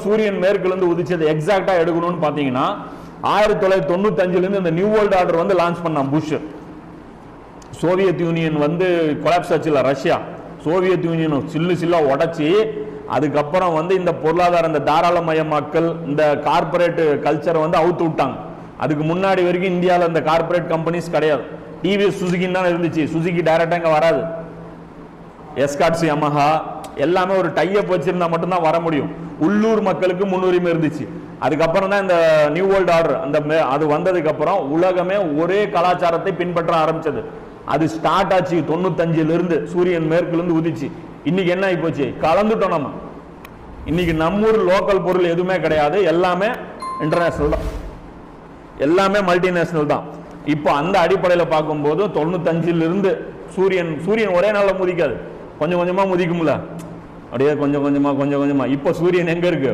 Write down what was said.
சூரியன் மேற்குல இருந்து உதிச்சது எக்ஸாக்டா எடுக்கணும்னு பாத்தீங்கன்னா 1995 இந்த நியூ வேர்ல்ட் ஆர்டர் வந்து லான்ச் பண்ணான் புஷ். சோவியத் யூனியன் வந்து கொலாப்ஸ் ஆச்சுல, ரஷ்யா சோவியத் யூனியன் சில்லா உடைச்சி அதுக்கப்புறம் வந்து இந்த பொருளாதார இந்த தாராளமயமாக்கல் இந்த கார்பரேட் கல்ச்சரை வந்து அவுத்து விட்டாங்க. அதுக்கு முன்னாடி வரைக்கும் இந்தியாவில் இந்த கார்பரேட் கம்பெனிஸ் கிடையாது. டிவிஎஸ் சுசுகின்னு தான் இருந்துச்சு. சுசுகி டைரக்டா இங்க வராது. எஸ்காட்ஸ் யமஹா எல்லாமே ஒரு டைப் வச்சிருந்தா மட்டும்தான் வர முடியும். உள்ளூர் மக்களுக்கு முன்னுரிமை இருந்துச்சு. அதுக்கப்புறம் தான் இந்த நியூ வேர்ல்ட் ஆர்டர் அது வந்ததுக்கு அப்புறம் உலகமே ஒரே கலாச்சாரத்தை பின்பற்ற ஆரம்பிச்சது. அது ஸ்டார்ட் ஆச்சு 95 இருந்து சூரியன் மேற்குல இருந்து உதிச்சு. இன்னைக்கு என்ன ஆகி போச்சு, கலந்துட்டோம் நம்ம. இன்னைக்கு நம்மூர் லோக்கல் பொருள் எதுவுமே கிடையாது, எல்லாமே இன்டர்நேஷனல் தான், எல்லாமே மல்டிநேஷனல் தான். இப்போ அந்த அடிப்படையில் பார்க்கும்போது 95 இருந்து சூரியன் ஒரே நாளில் முதிக்காது, கொஞ்சம் கொஞ்சமா முதிக்கும்ல, அப்படியே கொஞ்சம் கொஞ்சமா. இப்போ சூரியன் எங்க இருக்கு?